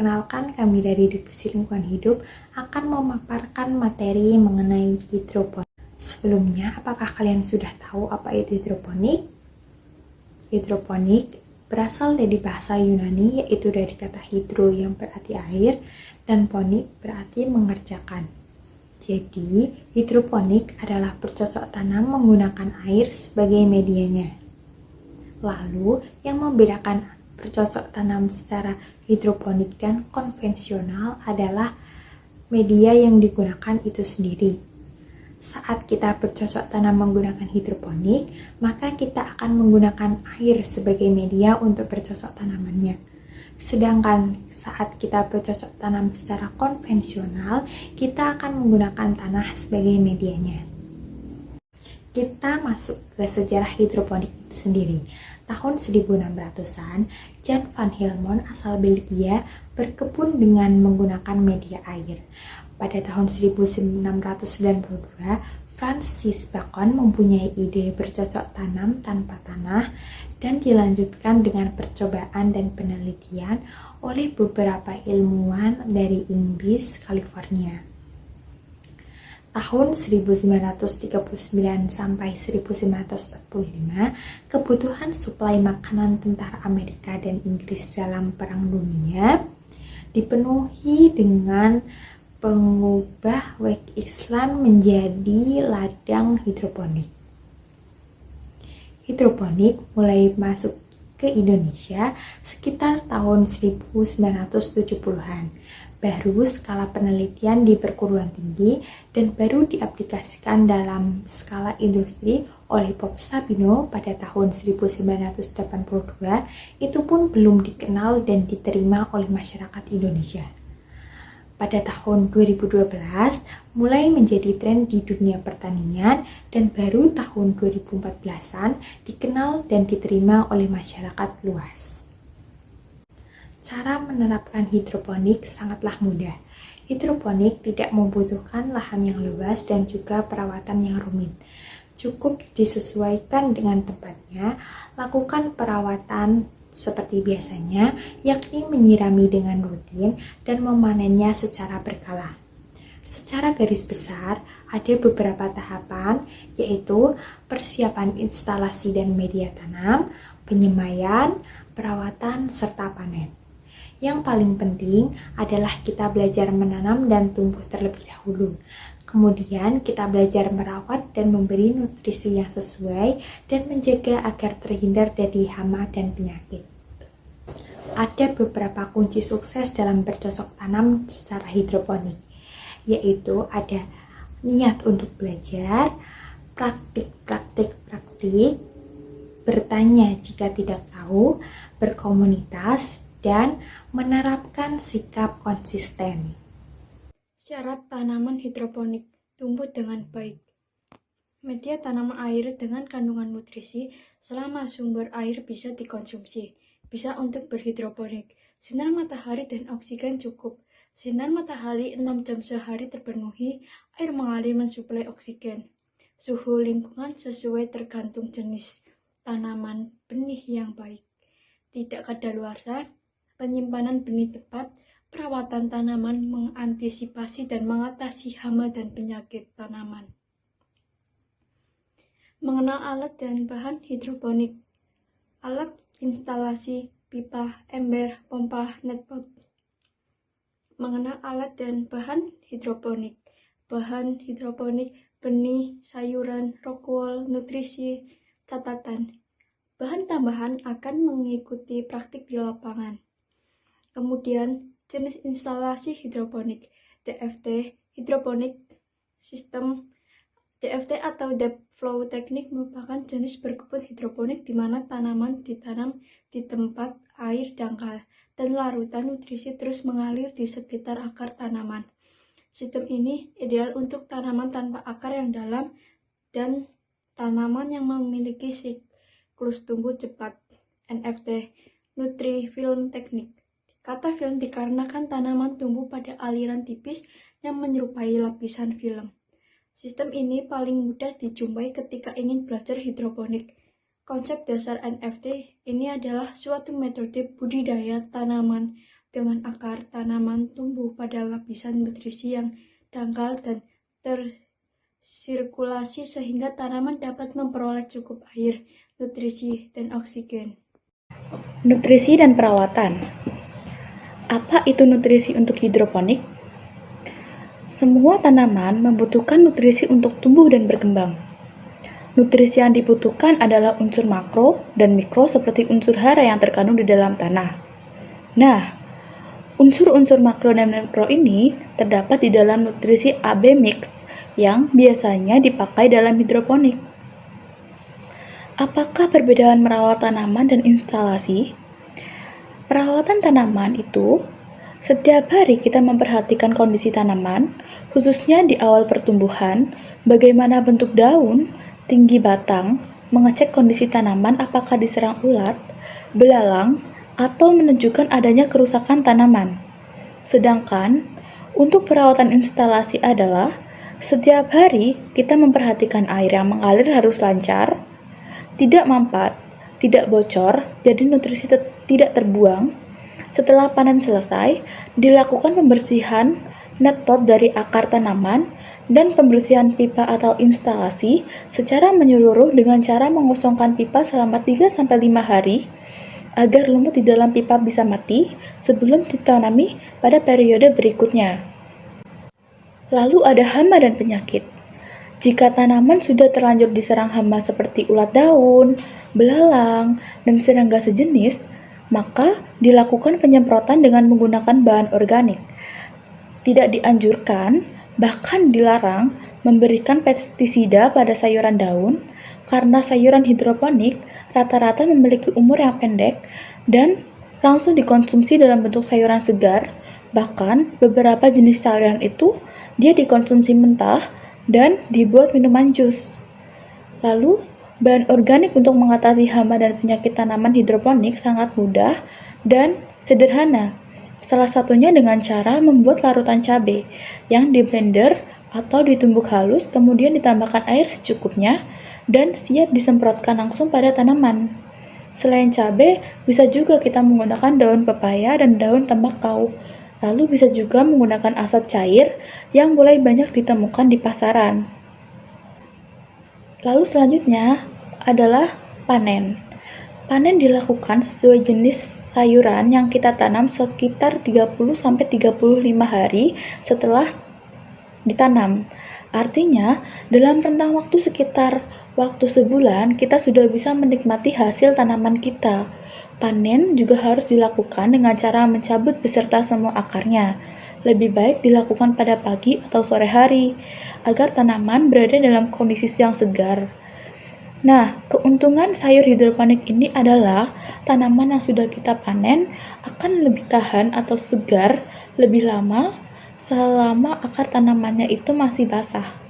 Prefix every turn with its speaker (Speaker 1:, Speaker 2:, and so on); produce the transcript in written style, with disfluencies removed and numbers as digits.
Speaker 1: Perkenalkan, kami dari Divisi Lingkungan Hidup akan memaparkan materi mengenai hidroponik. Sebelumnya, apakah kalian sudah tahu apa itu hidroponik? Hidroponik berasal dari bahasa Yunani, yaitu dari kata hidro yang berarti air dan ponik berarti mengerjakan. Jadi, hidroponik adalah bercocok tanam menggunakan air sebagai medianya. Lalu, yang membedakan bercocok tanam secara hidroponik dan konvensional adalah media yang digunakan itu sendiri. Saat kita bercocok tanam menggunakan hidroponik, maka kita akan menggunakan air sebagai media untuk bercocok tanamannya. Sedangkan saat kita bercocok tanam secara konvensional, kita akan menggunakan tanah sebagai medianya. Kita masuk ke sejarah hidroponik itu sendiri. Tahun 1600-an, Jan van Helmont asal Belgia berkebun dengan menggunakan media air. Pada tahun 1692, Francis Bacon mempunyai ide bercocok tanam tanpa tanah dan dilanjutkan dengan percobaan dan penelitian oleh beberapa ilmuwan dari Inggris, California. Tahun 1939 sampai 1945, kebutuhan suplai makanan tentara Amerika dan Inggris dalam Perang Dunia dipenuhi dengan pengubah Wake Island menjadi ladang hidroponik. Hidroponik mulai masuk ke Indonesia sekitar tahun 1970-an. Baru skala penelitian di perguruan tinggi dan baru diaplikasikan dalam skala industri oleh Bob Sabino pada tahun 1982, itu pun belum dikenal dan diterima oleh masyarakat Indonesia. Pada tahun 2012, mulai menjadi tren di dunia pertanian dan baru tahun 2014-an dikenal dan diterima oleh masyarakat luas. Cara menerapkan hidroponik sangatlah mudah. Hidroponik tidak membutuhkan lahan yang luas dan juga perawatan yang rumit. Cukup disesuaikan dengan tempatnya, lakukan perawatan seperti biasanya, yakni menyirami dengan rutin dan memanennya secara berkala. Secara garis besar, ada beberapa tahapan, yaitu persiapan instalasi dan media tanam, penyemaian, perawatan, serta panen. Yang paling penting adalah kita belajar menanam dan tumbuh terlebih dahulu. Kemudian kita belajar merawat dan memberi nutrisi yang sesuai dan menjaga agar terhindar dari hama dan penyakit. Ada beberapa kunci sukses dalam bercocok tanam secara hidroponik, yaitu ada niat untuk belajar, praktik, bertanya jika tidak tahu, berkomunitas, dan menerapkan sikap konsisten.
Speaker 2: Syarat tanaman hidroponik tumbuh dengan baik. Media tanaman air dengan kandungan nutrisi selama sumber air bisa dikonsumsi. Bisa untuk berhidroponik. Sinar matahari dan oksigen cukup. Sinar matahari 6 jam sehari terpenuhi, air mengalir mensuplai oksigen. Suhu lingkungan sesuai tergantung jenis tanaman benih yang baik. Tidak kadaluarsa, penyimpanan benih tepat, perawatan tanaman, mengantisipasi dan mengatasi hama dan penyakit tanaman. Mengenal alat dan bahan hidroponik. Alat instalasi, pipa, ember, pompa, netpot. Mengenal alat dan bahan hidroponik. Bahan hidroponik, benih, sayuran, rockwool, nutrisi, catatan. Bahan tambahan akan mengikuti praktik di lapangan. Kemudian, jenis instalasi hidroponik, DFT, hidroponik sistem. DFT atau Depth Flow Technique merupakan jenis berkebun hidroponik di mana tanaman ditanam di tempat air dangkal dan larutan nutrisi terus mengalir di sekitar akar tanaman. Sistem ini ideal untuk tanaman tanpa akar yang dalam dan tanaman yang memiliki siklus tumbuh cepat. NFT, Nutri-Film Technique. Kata film dikarenakan tanaman tumbuh pada aliran tipis yang menyerupai lapisan film. Sistem ini paling mudah dijumpai ketika ingin belajar hidroponik. Konsep dasar NFT ini adalah suatu metode budidaya tanaman dengan akar tanaman tumbuh pada lapisan nutrisi yang dangkal dan tersirkulasi sehingga tanaman dapat memperoleh cukup air, nutrisi, dan oksigen.
Speaker 3: Nutrisi dan perawatan. Apa itu nutrisi untuk hidroponik? Semua tanaman membutuhkan nutrisi untuk tumbuh dan berkembang. Nutrisi yang dibutuhkan adalah unsur makro dan mikro seperti unsur hara yang terkandung di dalam tanah. Nah, unsur-unsur makro dan mikro ini terdapat di dalam nutrisi AB mix yang biasanya dipakai dalam hidroponik. Apakah perbedaan merawat tanaman dan instalasi? Perawatan tanaman itu setiap hari kita memperhatikan kondisi tanaman, khususnya di awal pertumbuhan, bagaimana bentuk daun, tinggi batang, mengecek kondisi tanaman apakah diserang ulat, belalang, atau menunjukkan adanya kerusakan tanaman. Sedangkan, untuk perawatan instalasi adalah setiap hari kita memperhatikan air yang mengalir harus lancar, tidak mampat, tidak bocor, jadi nutrisi tidak terbuang. Setelah panen selesai, dilakukan pembersihan net pot dari akar tanaman dan pembersihan pipa atau instalasi secara menyeluruh dengan cara mengosongkan pipa selama 3-5 hari agar lumut di dalam pipa bisa mati sebelum ditanami pada periode berikutnya. Lalu ada hama dan penyakit. Jika tanaman sudah terlanjur diserang hama seperti ulat daun, belalang, dan serangga sejenis, maka dilakukan penyemprotan dengan menggunakan bahan organik. Tidak dianjurkan, bahkan dilarang, memberikan pestisida pada sayuran daun karena sayuran hidroponik rata-rata memiliki umur yang pendek dan langsung dikonsumsi dalam bentuk sayuran segar. Bahkan beberapa jenis sayuran itu dia dikonsumsi mentah dan dibuat minuman jus. Lalu, bahan organik untuk mengatasi hama dan penyakit tanaman hidroponik sangat mudah dan sederhana. Salah satunya dengan cara membuat larutan cabai yang di-blender atau ditumbuk halus kemudian ditambahkan air secukupnya dan siap disemprotkan langsung pada tanaman. Selain cabai, bisa juga kita menggunakan daun pepaya dan daun tembakau. Lalu bisa juga menggunakan asap cair yang mulai banyak ditemukan di pasaran. Lalu selanjutnya adalah panen. Panen dilakukan sesuai jenis sayuran yang kita tanam sekitar 30-35 hari setelah ditanam. Artinya, dalam rentang waktu sekitar waktu sebulan, kita sudah bisa menikmati hasil tanaman kita. Panen juga harus dilakukan dengan cara mencabut beserta semua akarnya. Lebih baik dilakukan pada pagi atau sore hari, agar tanaman berada dalam kondisi yang segar. Nah, keuntungan sayur hidroponik ini adalah tanaman yang sudah kita panen akan lebih tahan atau segar lebih lama selama akar tanamannya itu masih basah.